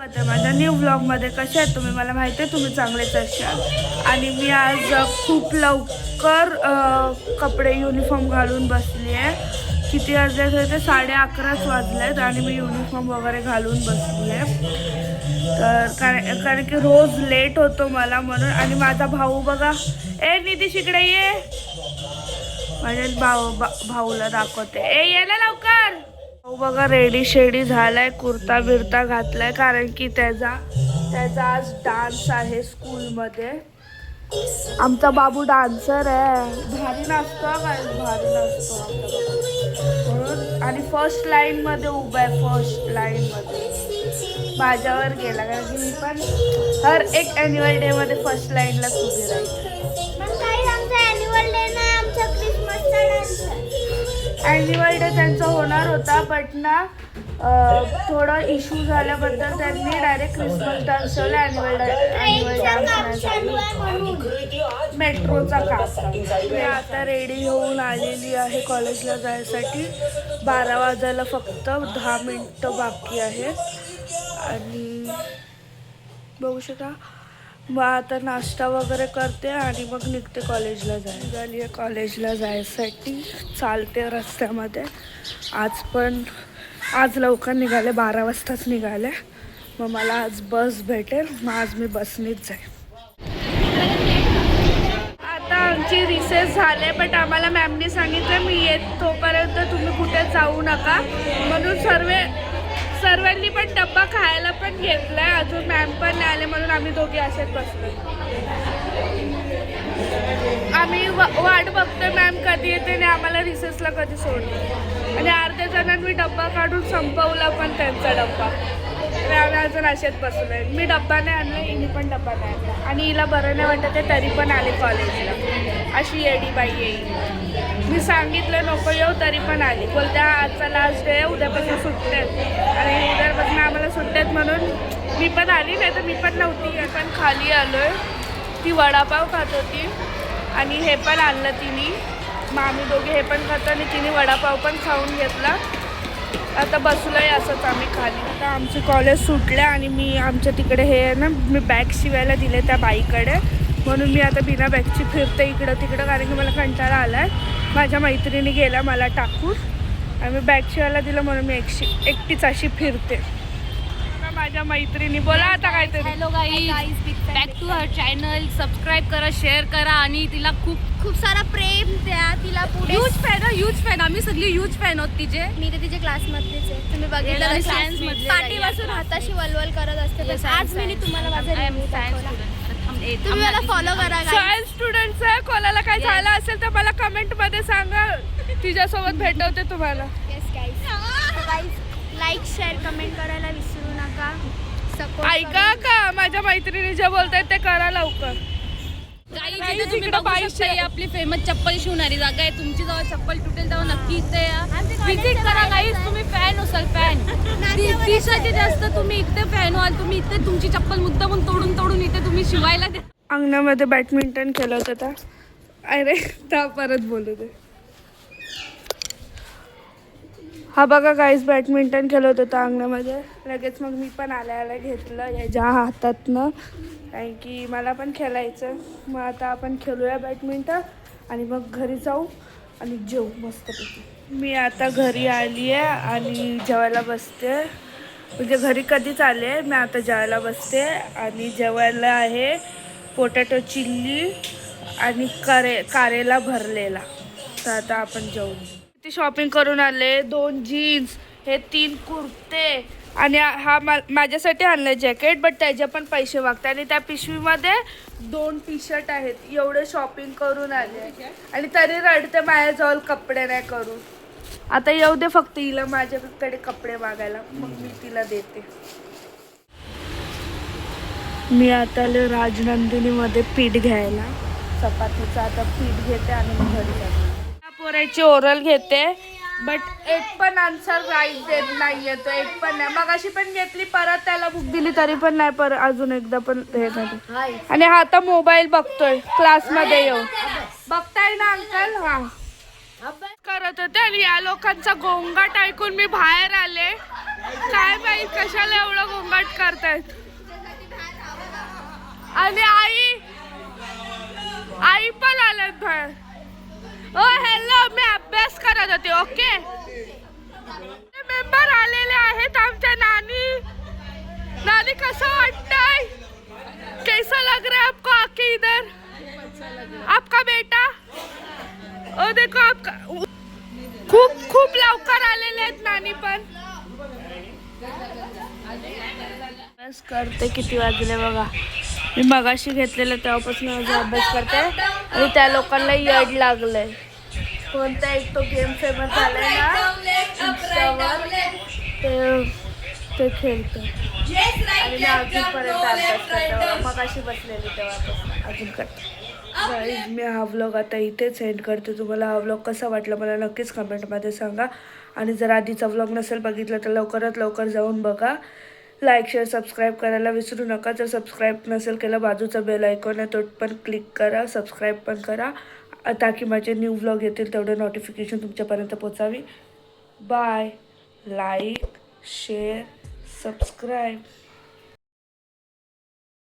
आता माझ्या न्यू ब्लॉगमध्ये कसे आहेत तुम्ही? मला माहिती आहे तुम्ही चांगलेच असाल. आणि मी आज खूप लवकर कपडे युनिफॉर्म घालून बसली आहे. किती वाजले ते 11:30 वाजलेत आणि मी युनिफॉर्म वगैरे घालून बसली आहे. तर कारण की रोज लेट होतो मला म्हणून. आणि माझा भाऊ बघा, ए नितीश इकडे ये, माझ्या भाऊला दाखवते, ए ये ना लवकर. भाऊ बघा रेडी शेडी झालाय, कुर्ता बिर्ता घातलाय कारण की त्याचा आज डान्स आहे स्कूलमध्ये. आमचा बाबू डान्सर आहे, भारी नाचतो काय, भारी नाचतो म्हणून. आणि फर्स्ट लाईन मध्ये उभा आहे, फर्स्ट लाईन मध्ये माझ्यावर गेला कारण की मी पण हर एक ॲन्युअल डे मध्ये फर्स्ट लाईनलाच उभी राहायची. ॲन्युअल डे त्यांचा होणार होता बट ना थोडा इश्यू झाल्याबद्दल त्यांनी डायरेक्ट क्रिसमस डान्स ठेवला. ॲन्युअल डान्स मेट्रोचा काम. मी आता रेडी होऊन आलेली आहे कॉलेजला जायसाठी. 12 वाजायला फक्त 10 मिनटं बाकी आहे आणि बघू शका. मग आता नाश्ता वगैरे करते आणि मग निघते कॉलेजला झाली आहे कॉलेजला जायसाठी. चालते रस्त्यामध्ये. आज लवकर निघाले, 12 वाजताच निघाले. मग मला आज बस भेटेल, मग आज मी बसनीच जाईल. आता आमची रिसेस झाले बट आम्हाला मॅमनी सांगितलं मी येत तोपर्यंत तुम्ही कुठे जाऊ नका म्हणून. सर्वांनी पण डब्बा खायला पण घेतलाय. अजून मॅम पण नाही आले म्हणून आम्ही दोघे असेच बसलो. आम्ही वाट बघतोय मॅम कधी येते आणि आम्हाला रिसेसला कधी सोडतो. आणि अर्ध्या जणांनी डब्बा काढून संपवला पण त्यांचा डब्बा. आम्ही अजून असेच बसलोय. मी डब्बा नाही आणला, हिने पण डब्बा नाही आणला. आणि हिला बरं नाही वाटत आहे तरी पण आले कॉलेजला. अशी येडी बाई येईल. मी सांगितलं नको येऊ तरी पण आली. बोलते आजचा लास्ट डे आहे, उद्यापासून सुट्टे आहेत आणि उद्यापासून आम्हाला सुट्टे आहेत म्हणून मी पण आली. नाही तर मी पण नव्हती. पण खाली आलो आहे. ती वडापाव खात होती आणि हे पण आणलं तिने. मग आम्ही दोघे हे पण खातो आणि तिने वडापाव पण खाऊन घेतला. आता बसलो आहे असंच आम्ही खाली. आता आमचे कॉलेज सुटले आणि मी आमच्या तिकडे हे आहे ना, मी बॅग शिवायला दिले त्या बाईकडे म्हणून मी आता बिना बॅगची फिरते इकडं तिकडं कारण की मला कंटाळा आला आहे. माझ्या मैत्रिणी गेल्या मला टाकून आणि मी बॅग शिवायला दिलं म्हणून मी एकटीच अशी फिरते. माझ्या मैत्रिणी बोला आता काहीतरी. Hello guys, back to her channel. Subscribe करा, शेअर करा आणि तिला खूप खूप सारा प्रेम द्या. तिला पुढे ह्यूज फॅन आम्ही सगळी ह्यूज फॅन आहोत तिचे. मी तर तिच्या क्लासमधलीच आहे. तुम्ही बघितलं सायन्समध्ये पाठीपासून हाताशी वलवल करत असते. आज मी तुम्हाला माझा रिव्ह्यू दाखवला. तुम्ही मला फॉलो करा. सायन्स स्टुडंटचं कोणाला काय झालं असेल तर मला कमेंटमध्ये सांगा, तिच्यासोबत भेटवते तुम्हाला. Yes guys, like share comment करायला विसरू नका. सपोर्ट ऐका का माझ्या मैत्रिणी जे बोलतायत ते करा लवकर. आपली फेमस चप्पल शिवणारी जागा आहे. तुमची जेव्हा चप्पल तुटेल तेव्हा नक्की इथे या, विजिट करा गाईज. तुम्ही फॅन असाल, फॅन टी-शर्ट जास्त तुम्ही इथे फॅन व्हाल. तुम्ही इथे तुमची चप्पल मुद्दामून तोडून इथे तुम्ही शिवायला द्या. अंगणामध्ये बॅडमिंटन खेळत होता. अरे त्या परत बोलू दे. हा बघा गाईज बॅडमिंटन खेळत होता अंगणामध्ये. लगेच मग मी पण आल्या घेतलं याच्या हातातनं कारण की मला पण खेळायचं. मग आता आपण खेळूया बॅडमिंटन आणि मग घरी जाऊ आणि जेवू मस्तपैकी. मी आता घरी आली आहे आणि जेवायला बसते. म्हणजे घरी कधीच आले. मी आता जेवायला बसते आणि जेवायला आहे पोटॅटो चिल्ली आणि कारेला भरलेला. तर आता आपण जेवू. ती शॉपिंग करून आले. 2 जीन्स, हे 3 कुर्ते आणि हा माझ्यासाठी आणलं जॅकेट बट त्याचे पण पैसे मागतात. आणि त्या पिशवीमध्ये 2 टी-शर्ट आहेत. एवढे शॉपिंग करून आले आणि तरी रडते माझ्याजवळ कपडे नाही करून. आता येऊ दे फक्त हिला माझ्याकडे कपडे मागायला, मग मी तिला देते. मी आता राजनंदिनीमध्ये पीठ घ्यायला चपातीचं. आता पीठ घेते आणि मग घरी जाते. पोराची ओरल घेते बट एक पण आन्सर राईट देत नाही येतो. एक पण नाही. मग अशी पण घेतली परत त्याला बुक दिली तरी पण नाही. परत अजून एकदा पण हे नाही. आणि हा आता मोबाईल बघतोय क्लासमध्ये येऊन. बघताय ना अंकल. हा करत होते आणि या लोकांचा गोंगाट ऐकून मी बाहेर आले काय माहित कशाला एवढं गोंगाट करतायत. आणि आई पण आल्यात बाहेर. ओ हॅलो, मी अभ्यास करत होते. ओके, मेंबर आलेले आहेत आमच्या. नानी कसं वाटतंय? कैसा लग रहा है आपको आके इधर? आपका बेटा ओ देखो आपका खूप लवकर आलेले आहेत नानी पण. अभ्यास करते. किती वाजले बघा. मी मगाशी घेतलेलं तेव्हापासून माझा अभ्यास करते. आणि त्या लोकांना येड लागलंय. कोणता एक तो गेम फेमस झालाय ना इंस्टावर, ते खेळतो. आणि मी अजूनपर्यंत अभ्यास करते. मगाशी बसलेली तेव्हापासून अजून करते. गाईज, मी हा व्लॉग आता इथेच एंड करते. तुम्हाला हा व्लॉग कसा वाटला मला नक्कीच कमेंटमध्ये सांगा. आणि जर आधीचा व्लॉग नसेल बघितला तर लवकरात लवकर जाऊन बघा. लाईक शेअर सबस्क्राईब करायला विसरू नका. जर सबस्क्राईब नसेल केलं, बाजूचा बेल आयकॉन आहे तो पण क्लिक करा. सबस्क्राईब पण करा ताकी माझे न्यू व्लॉग येतील तेवढं नोटिफिकेशन तुमच्यापर्यंत पोचावी. बाय. Like share subscribe.